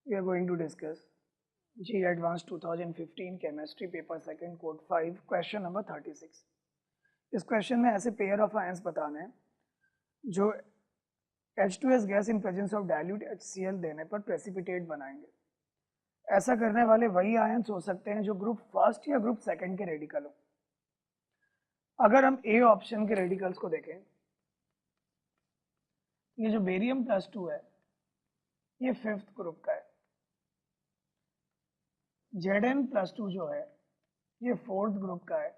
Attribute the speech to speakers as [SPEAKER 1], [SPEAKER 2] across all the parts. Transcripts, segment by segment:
[SPEAKER 1] We are going to discuss GE Advanced 2015 Chemistry Paper 2 Code 5 Question number 36. इस question में ऐसे pair of ions बताने हैं जो H2S gas in presence of dilute HCl देने पर प्रेसिपिटेट बनाएंगे। ऐसा करने वाले वही आयंस हो सकते हैं जो ग्रुप फर्स्ट या ग्रुप सेकंड के रेडिकल हो। अगर हम ए ऑप्शन के रेडिकल्स को देखें, ये जो बेरियम +2 है ये 5th ग्रुप का है, Zn+2 जो है ये 4th ग्रुप का है,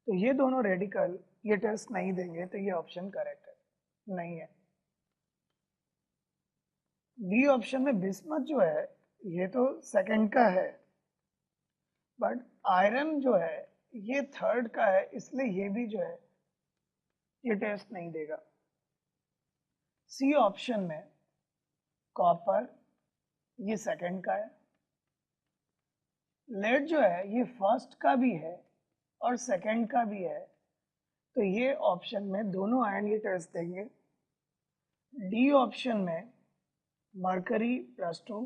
[SPEAKER 1] तो ये दोनों रेडिकल ये टेस्ट नहीं देंगे, तो ये ऑप्शन करेक्ट है, नहीं है। बी ऑप्शन में बिस्मथ जो है ये तो सेकंड का है, बट आयरन जो है ये 3rd का है, इसलिए ये भी जो है ये टेस्ट नहीं देगा। सी ऑप्शन में कॉपर ये सेकंड का है, लेड जो है ये फर्स्ट का भी है और सेकंड का भी है, तो ये ऑप्शन में दोनों आयन ये टेस्ट देंगे। डी ऑप्शन में मरकरी +2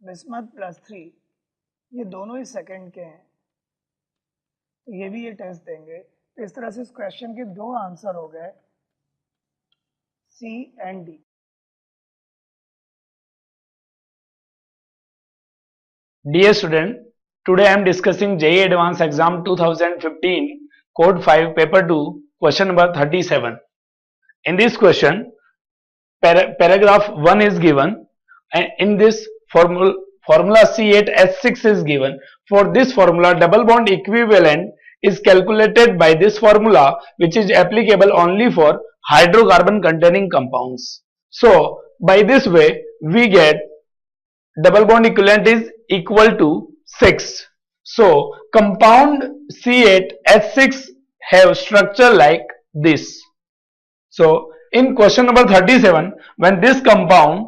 [SPEAKER 1] बिस्मथ +3 ये दोनों ही सेकंड के हैं, तो ये भी ये टेस्ट देंगे। तो इस तरह से इस क्वेश्चन के दो आंसर हो गए, C and D.
[SPEAKER 2] Dear student, today I am discussing JEE Advanced Exam 2015 Code 5 Paper 2 question number 37. In this question, paragraph 1 is given and in this formula C8H6 is given. For this formula, double bond equivalent is calculated by this formula, which is applicable only for hydrocarbon containing compounds. So by this way we get double bond equivalent is equal to 6. So compound C8H6 have structure like this. So in question number 37, when this compound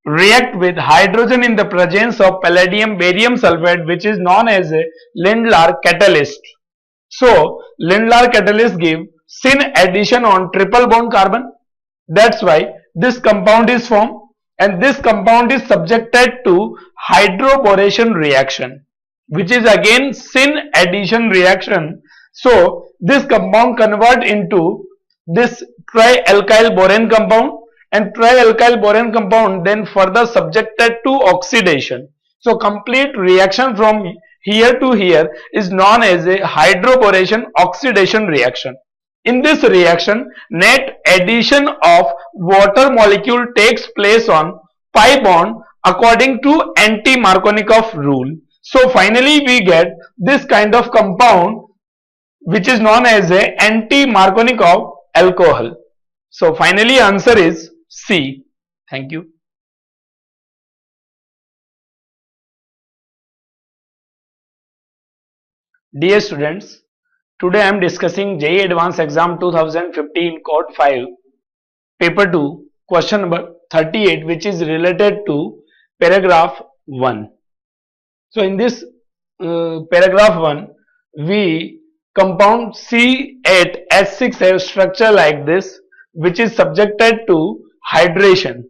[SPEAKER 2] react with hydrogen in the presence of palladium barium sulfate, which is known as a Lindlar catalyst. So Lindlar catalyst give syn addition on triple bond carbon. That's why this compound is formed, and this compound is subjected to hydroboration reaction, which is again syn addition reaction. So this compound convert into this trialkyl boron compound, and trialkyl boron compound then further subjected to oxidation. So complete reaction from here to here is known as a hydroboration oxidation reaction. In this reaction, net addition of water molecule takes place on pi bond according to anti-Markovnikov rule. So finally we get this kind of compound which is known as a anti-Markovnikov alcohol. So finally answer is C. Thank you. Dear students, today I am discussing JEE Advanced Exam 2015 Code 5 Paper 2 question number 38, which is related to paragraph 1. So in this paragraph 1, we compound C8H6 have structure like this, which is subjected to hydration,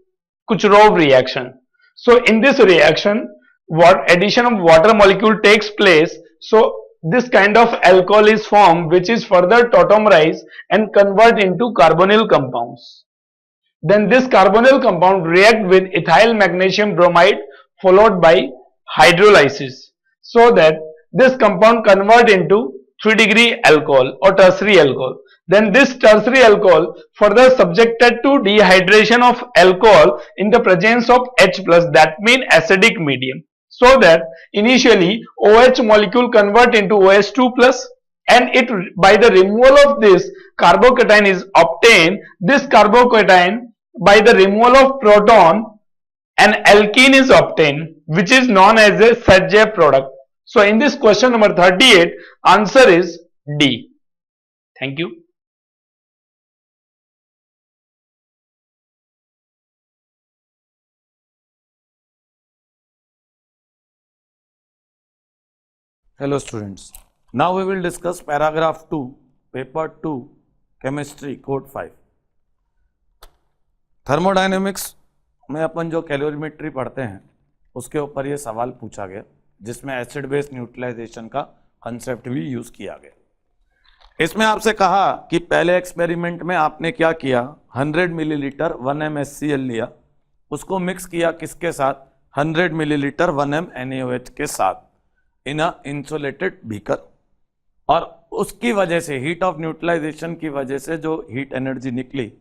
[SPEAKER 2] Kucherov reaction. So in this reaction, what addition of water molecule takes place. So this kind of alcohol is formed, which is further tautomerized and convert into carbonyl compounds. Then this carbonyl compound react with ethyl magnesium bromide followed by hydrolysis, so that this compound convert into 3-degree alcohol or tertiary alcohol. Then this tertiary alcohol further subjected to dehydration of alcohol in the presence of H+, that means acidic medium. So that initially OH molecule convert into OH2+, and it by the removal of this carbocation is obtained. This carbocation by the removal of proton, an alkene is obtained, which is known as a Sajjay product. So in this question number 38, answer is D. Thank you.
[SPEAKER 3] Hello students, now we will discuss paragraph 2, paper 2, chemistry, code 5. Thermodynamics में अपन जो calorimetry पढ़ते हैं उसके ऊपर ये सवाल पूछा गया, जिसमें एसिड बेस न्यूट्रलाइजेशन का कंसेप्ट भी यूज किया गया। इसमें आपसे कहा कि पहले एक्सपेरिमेंट में आपने क्या किया, 100 मिलीलीटर 1 MnCl लिया, उसको मिक्स किया किसके साथ, 100 मिलीलीटर 1 NaOH के साथ इन अ इंसुलेटेड बीकर, और उसकी वजह से हीट ऑफ न्यूट्रलाइजेशन की वजह से जो हीट एनर्जी निकली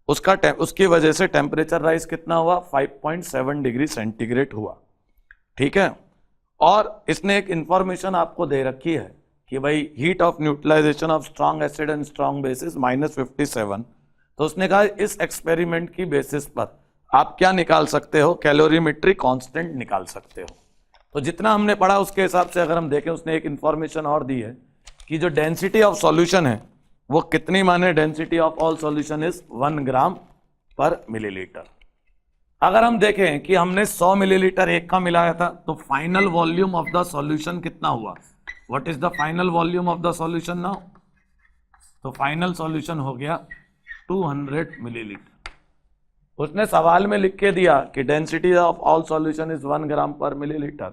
[SPEAKER 3] उसकी वजह से टेम्परेचर राइज कितना हुआ, 5.7 डिग्री सेंटीग्रेड हुआ। ठीक है, और इसने एक इंफॉर्मेशन आपको दे रखी है कि भाई heat of neutralization of strong acid and strong bases -57। तो उसने कहा इस एक्सपेरिमेंट की बेसिस पर आप क्या निकाल सकते हो, कैलोरीमेट्री कांस्टेंट निकाल सकते हो। तो जितना हमने पढ़ा उसके हिसाब से अगर हम देखें, उसने एक इंफॉर्मेशन और दी है कि जो डेंसिटी ऑफ सॉल्यूशन है वो कितनी, माने density of all solution is 1 ग्राम पर मिलीलीटर। अगर हम देखें कि हमने 100 मिलीलीटर एक का मिलाया था, तो final volume of the solution कितना हुआ, what is the final volume of the solution now, तो फाइनल सॉल्यूशन हो गया 200 मिलीलीटर। उसने सवाल में लिख के दिया कि density of all solution is 1 ग्राम पर मिलीलीटर,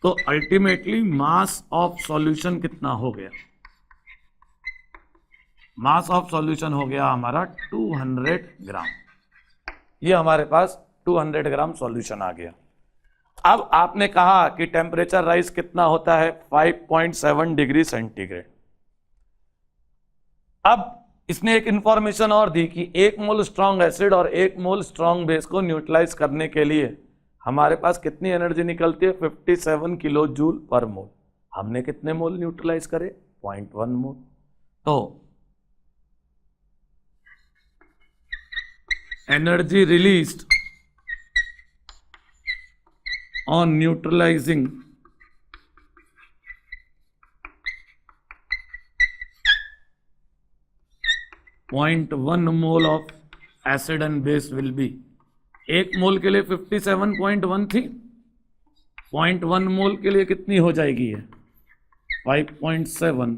[SPEAKER 3] तो अल्टीमेटली मास ऑफ सॉल्यूशन कितना हो गया, मास ऑफ सॉल्यूशन हो गया हमारा 200 ग्राम। ये हमारे पास 200 ग्राम सॉल्यूशन आ गया। अब आपने कहा कि टेम्परेचर राइज कितना होता है, 5.7 डिग्री सेंटीग्रेड। अब इसने एक इंफॉर्मेशन और दी कि 1 मोल स्ट्रॉन्ग एसिड और 1 मोल स्ट्रॉन्ग बेस को न्यूट्रलाइज करने के लिए हमारे पास कितनी एनर्जी निकलती है, 57 किलो जूल पर मोल। हमने कितने मोल न्यूट्रलाइज करे, 0.1 मोल। तो energy released on neutralizing 0.1 mole of acid and base will be, 1 मोल के लिए 57.1 थी, 0.1 मोल के लिए कितनी हो जाएगी है, 5.7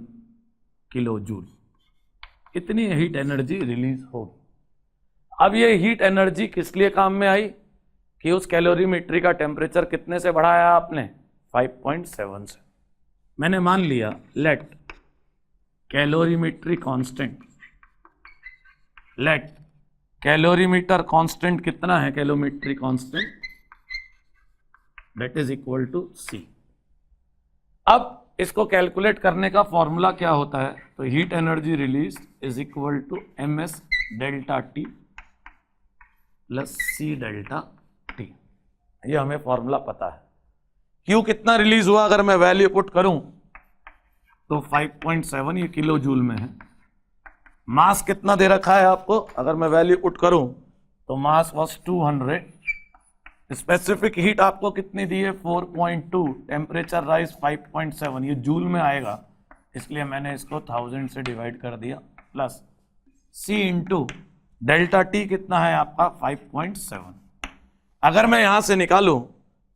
[SPEAKER 3] किलो जूल। इतनी हीट एनर्जी रिलीज होगी। अब ये हीट एनर्जी किस लिए काम में आई कि उस कैलोरीमेट्री का टेम्परेचर कितने से बढ़ाया आपने, 5.7 से। मैंने मान लिया let calorimetry constant, let calorimeter constant कितना है, calorimetry constant that is equal to C। अब इसको कैलकुलेट करने का फॉर्मूला क्या होता है, तो heat energy release is equal to MS delta T plus C delta T। ये हमें फॉर्मूला पता है। Q कितना रिलीज हुआ, अगर मैं वैल्यू पुट करूं तो 5.7, ये किलो जूल में है। मास कितना दे रखा है आपको, अगर मैं वैल्यू पुट करूं तो मास वाज 200, स्पेसिफिक हीट आपको कितनी दी है, 4.2, टेम्परेचर राइज 5.7, ये जूल में आएगा इसलिए मैंने इसको 1000 से डिवाइड कर दिया, plus C into delta T कितना है आपका 5.7। अगर मैं यहां से निकालूं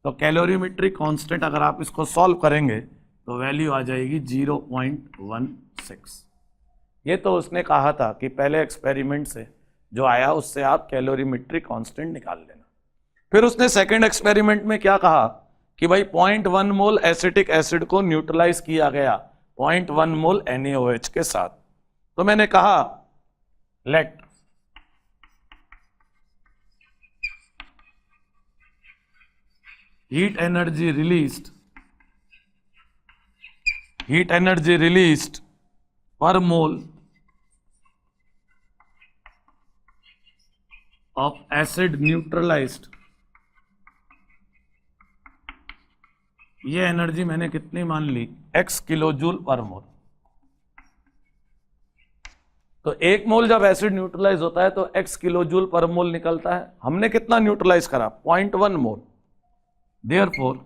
[SPEAKER 3] तो कैलोरीमेट्री कांस्टेंट अगर आप इसको सॉल्व करेंगे तो वैल्यू आ जाएगी 0.16। ये तो उसने कहा था कि पहले एक्सपेरिमेंट से जो आया उससे आप कैलोरीमेट्री कांस्टेंट निकाल लेना। फिर उसने सेकंड एक्सपेरिमेंट में क्या कहा कि भाई 0.1 मोल एसिटिक एसिड को न्यूट्रलाइज किया गया 0.1 मोल NaOH के साथ। तो मैंने कहा let heat energy released per mole of acid neutralized, ये एनर्जी मैंने कितनी मान ली, x किलो जूल पर मोल। तो 1 मोल जब एसिड न्यूट्रलाइज होता है तो x किलो जूल पर मोल निकलता है। हमने कितना न्यूट्रलाइज करा, 0.1 मोल। Therefore,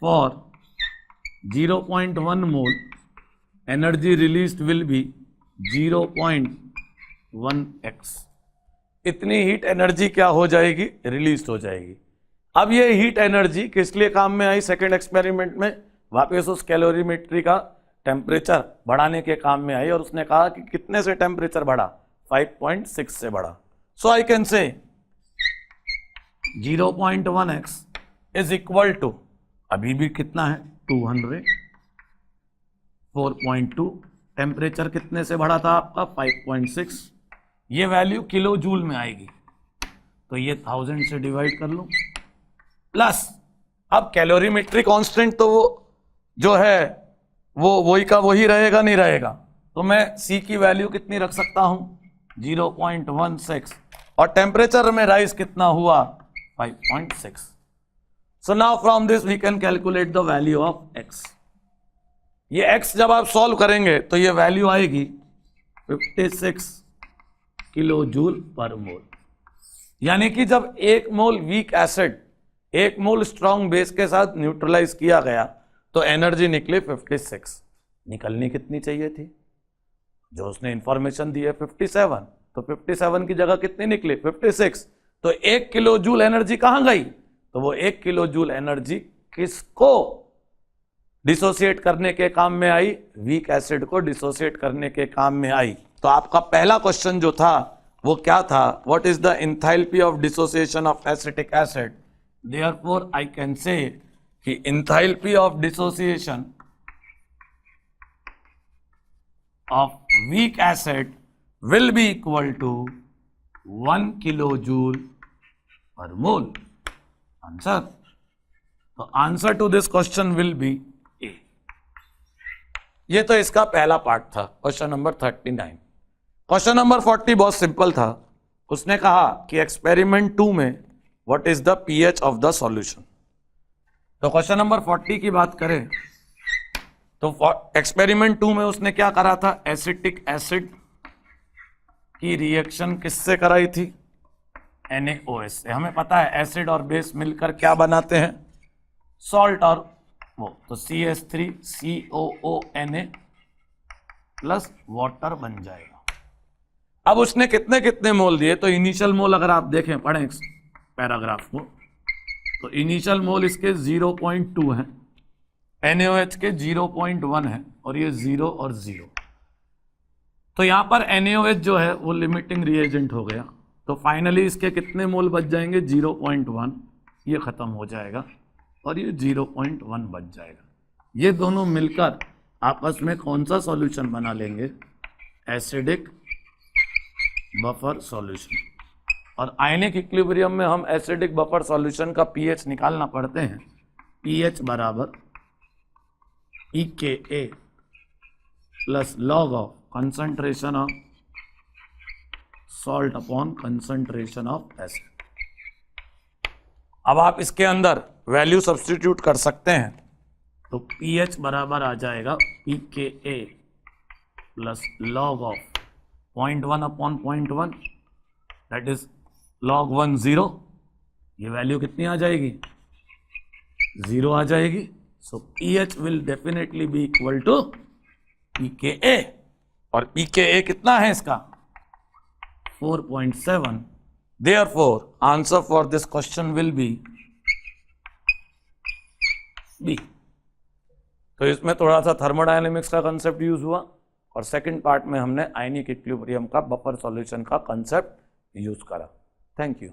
[SPEAKER 3] for 0.1 mole, energy released will be 0.1x। इतनी हीट एनर्जी क्या हो जाएगी, रिलीज हो जाएगी। अब ये हीट एनर्जी किस लिए काम में आई, सेकेंड एक्सपेरिमेंट में वापस उस कैलोरीमेट्री का टेम्परेचर बढ़ाने के काम में आई, और उसने कहा कि कितने से टेम्परेचर बढ़ा, 5.6 से बढ़ा। सो आई कैन से 0.1x इज इक्वल टू, अभी भी कितना है 200, 4.2, टेम्परेचर कितने से बढ़ा था आपका 5.6, ये वैल्यू किलो जूल में आएगी, तो ये 1000 से डिवाइड कर लो, प्लस अब कैलोरीमेट्री कांस्टेंट तो वो जो है वो वही का वही रहेगा, नहीं रहेगा, तो मैं C की वैल्यू कितनी रख सकता हूं 0.16, और टेम्परेचर में राइज कितना हुआ 5.6. So now from this we can calculate the value of x. ये x जब आप सॉल्व करेंगे तो ये वैल्यू आएगी 56 किलो जूल पर मोल, यानी कि जब 1 मोल वीक एसिड 1 मोल स्ट्रॉन्ग बेस के साथ न्यूट्रलाइज किया गया तो एनर्जी निकली 56. निकलनी कितनी चाहिए थी, जो उसने इंफॉर्मेशन दी है 57, तो 57 की जगह कितनी निकली 56, तो 1 किलो जूल एनर्जी कहां गई, तो वो 1 किलो जूल एनर्जी किसको डिसोसिएट करने के काम में आई, वीक एसिड को डिसोसिएट करने के काम में आई. तो आपका पहला क्वेश्चन जो था वो क्या था, what is the enthalpy of dissociation of acetic acid. Therefore I can say कि enthalpy of dissociation of weak acid will be equal to 1 kilojoule per mole. Answer. तो answer to this question will be A. ये तो इसका पहला part था, question number 39. Question number 40 बहुत simple था. उसने कहा कि एक्सपेरिमेंट 2 में what is the pH of the solution. तो क्वेश्चन नंबर 40 की बात करें तो एक्सपेरिमेंट 2 में उसने क्या करा था, एसिटिक एसिड की रिएक्शन किससे कराई थी, NaOH से. हमें पता है एसिड और बेस मिलकर क्या बनाते हैं, सॉल्ट और वो, तो CH3COONA प्लस वाटर बन जाएगा. अब उसने कितने कितने मोल दिए, तो इनिशियल मोल अगर आप देखें पढ़ें इस पैराग्राफ को, तो इनिशियल मोल इसके 0.2 है, NaOH के 0.1 है, और ये 0 और 0. तो यहां पर NaOH जो है वो लिमिटिंग रिएजेंट हो गया, तो फाइनली इसके कितने मोल बच जाएंगे 0.1, ये खत्म हो जाएगा और ये 0.1 बच जाएगा. ये दोनों मिलकर आपस में कौन सा सॉल्यूशन बना लेंगे, एसिडिक बफर सॉल्यूशन. और आयनिक इक्विलिब्रियम में हम एसिडिक बफर सॉल्यूशन का पीएच निकालना पड़ते हैं, पीएच बराबर pKa plus log of concentration of salt upon concentration of acid. अब आप इसके अंदर वैल्यू सब्स्टिट्यूट कर सकते हैं, तो pH बराबर आ जाएगा pKa plus log of 0.1 upon 0.1, that is log 1 0. ये वैल्यू कितनी आ जाएगी 0 आ जाएगी. So pH will definitely be equal to pKa, और pKa कितना है इसका 4.7. Therefore answer for this question will be B. तो इसमें थोड़ा सा थर्मोडायनेमिक्स का कंसेप्ट यूज हुआ, और सेकंड पार्ट में हमने आयनिक इक्विलिब्रियम का बफर सॉल्यूशन का कंसेप्ट यूज करा. Thank you.